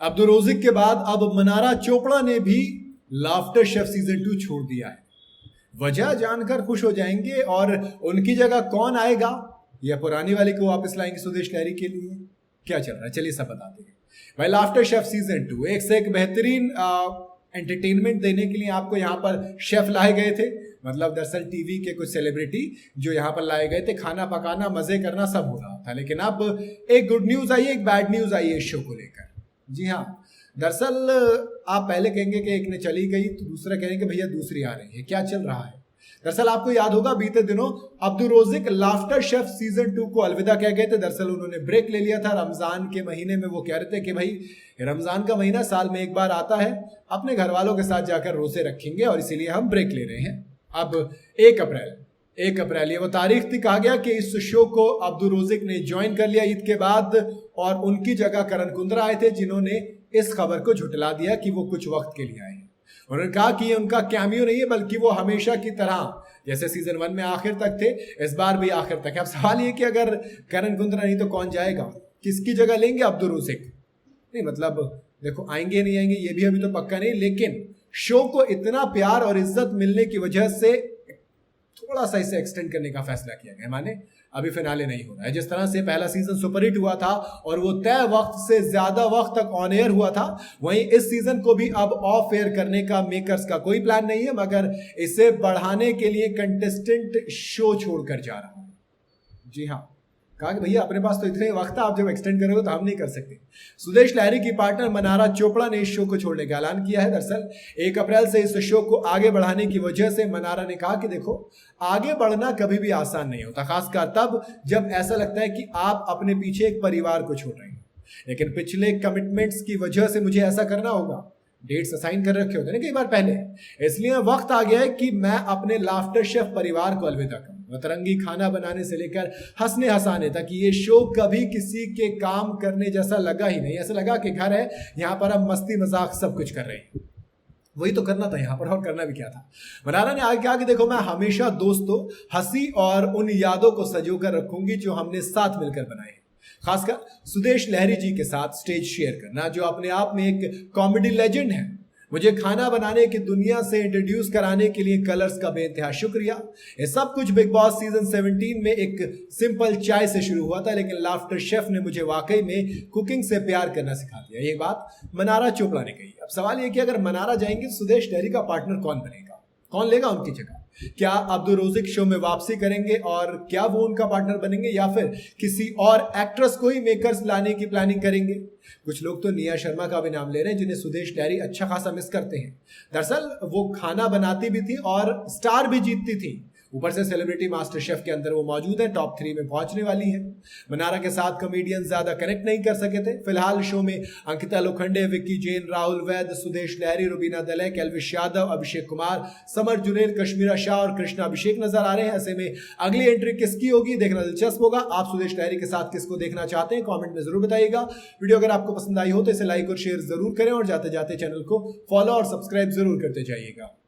Abdul Rozik के बाद अब मनारा चोपड़ा ने भी लाफ्टर शेफ सीजन 2 छोड़ दिया है। वजह जानकर खुश हो जाएंगे और उनकी जगह कौन आएगा या पुरानी वाली को वापस लाएंगे सुदेश लहरी के लिए, क्या चल रहा है चलिए सब बताते हैं। भाई लाफ्टर शेफ सीजन 2 एक से एक बेहतरीन एंटरटेनमेंट देने के लिए आपको यहाँ पर शेफ लाए गए थे। मतलब दरअसल टीवी के कुछ सेलिब्रिटी जो यहाँ पर लाए गए थे, खाना पकाना मजे करना सब हो रहा था। लेकिन अब एक गुड न्यूज आई है, एक बैड न्यूज आई है इस शो को लेकर। जी हाँ, दरअसल आप पहले कहेंगे कि एक ने चली गई तो दूसरा कहेंगे भैया दूसरी आ रही है, क्या चल रहा है। दरअसल आपको याद होगा बीते दिनों Abdul Rozik laughter chef season 2 को अलविदा कह गए थे। दरअसल उन्होंने ब्रेक ले लिया था रमजान के महीने में। वो कह रहे थे कि भाई रमजान का महीना साल में एक बार आता है, अपने घर वालों के साथ जाकर रोजे रखेंगे और इसीलिए हम ब्रेक ले रहे हैं। अब 1 अप्रैल ये वो तारीख थी, कहा गया कि इस शो को अब्दुल रोजिक ने ज्वाइन कर लिया ईद के बाद और उनकी जगह करण कुंद्रा आए थे जिन्होंने इस खबर को झुठला दिया कि वो कुछ वक्त के लिए आए हैं। उन्होंने कहा कि ये उनका कैमियो नहीं है बल्कि वो हमेशा की तरह जैसे सीजन 1 में आखिर तक थे इस बार भी आखिर तक है। अब सवाल ये कि अगर करण कुंद्रा नहीं तो कौन जाएगा, किसकी जगह लेंगे अब्दुल रोजिक? नहीं मतलब देखो आएंगे नहीं आएंगे ये भी अभी तो पक्का नहीं, लेकिन शो को इतना प्यार और इज्जत मिलने की वजह से थोड़ा सा इसे एक्सटेंड करने का फैसला किया गया। माने अभी फिनाले नहीं हो रहा है। जिस तरह से पहला सीजन सुपरहिट हुआ था और वो तय वक्त से ज्यादा वक्त तक ऑन एयर हुआ था, वहीं इस सीजन को भी अब ऑफ एयर करने का मेकर्स का कोई प्लान नहीं है, मगर इसे बढ़ाने के लिए कंटेस्टेंट शो छोड़कर जा रहा है। जी हाँ, कहा कि भैया अपने पास तो इतने वक्त है, आप जब एक्सटेंड करोगे तो हम नहीं कर सकते। सुदेश लहरी की पार्टनर मनारा चोपड़ा ने इस शो को छोड़ने का ऐलान किया है। दरअसल 1 अप्रैल से इस शो को आगे बढ़ाने की वजह से मनारा ने कहा कि देखो आगे बढ़ना कभी भी आसान नहीं होता, खासकर तब जब ऐसा लगता है कि आप अपने पीछे एक परिवार को छोड़ रहे हैं। लेकिन पिछले कमिटमेंट्स की वजह से मुझे ऐसा करना होगा, डेट्स असाइन कर रखे होते हैं कई बार पहले, इसलिए वक्त आ गया है कि मैं अपने लाफ्टर शेफ परिवार को अलविदा करूं। अतरंगी खाना बनाने से लेकर हंसने हंसाने तक ये शो कभी किसी के काम करने जैसा लगा ही नहीं। ऐसा लगा कि घर है, यहाँ पर हम मस्ती मजाक सब कुछ कर रहे हैं। वही तो करना था यहाँ पर, और करना भी क्या था। मनारा ने आगे कहा कि देखो मैं हमेशा दोस्तों हंसी और उन यादों को सजोकर रखूंगी जो हमने साथ मिलकर बनाए, खासकर सुदेश लहरी जी के साथ स्टेज शेयर करना जो अपने आप में एक कॉमेडी लेजेंड है। मुझे खाना बनाने की दुनिया से इंट्रोड्यूस कराने के लिए कलर्स का बेइंतहा शुक्रिया। ये सब कुछ बिग बॉस सीजन 17 में एक सिंपल चाय से शुरू हुआ था, लेकिन लाफ्टर शेफ ने मुझे वाकई में कुकिंग से प्यार करना सिखा दिया। ये बात मनारा चोपड़ा ने कही। अब सवाल ये कि अगर मनारा जाएंगे सुदेश लहरी का पार्टनर कौन बनेगा, कौन लेगा उनकी जगह? क्या अब्दुल रोजिक शो में वापसी करेंगे और क्या वो उनका पार्टनर बनेंगे, या फिर किसी और एक्ट्रेस को ही मेकर्स लाने की प्लानिंग करेंगे? कुछ लोग तो निया शर्मा का भी नाम ले रहे हैं जिन्हें सुदेश लहरी अच्छा खासा मिस करते हैं। दरअसल वो खाना बनाती भी थी और स्टार भी जीतती थी, ऊपर से सेलिब्रिटी मास्टर शेफ के अंदर वो मौजूद है, टॉप 3 में पहुंचने वाली है। मनारा के साथ कॉमेडियन ज्यादा कनेक्ट नहीं कर सके थे। फिलहाल शो में अंकिता लोखंडे, विक्की जैन, राहुल वैद, सुदेश लहरी, रुबीना दलैक, एल्विश यादव, अभिषेक कुमार, समर जुनेल, कश्मीरा शाह और कृष्णा अभिषेक नजर आ रहे हैं। ऐसे में अगली एंट्री किसकी होगी देखना दिलचस्प होगा। आप सुदेश लहरी के साथ किसको देखना चाहते हैं कॉमेंट में जरूर बताइएगा। वीडियो अगर आपको पसंद आई हो तो इसे लाइक और शेयर जरूर करें और जाते जाते चैनल को फॉलो और सब्सक्राइब जरूर करते जाइएगा।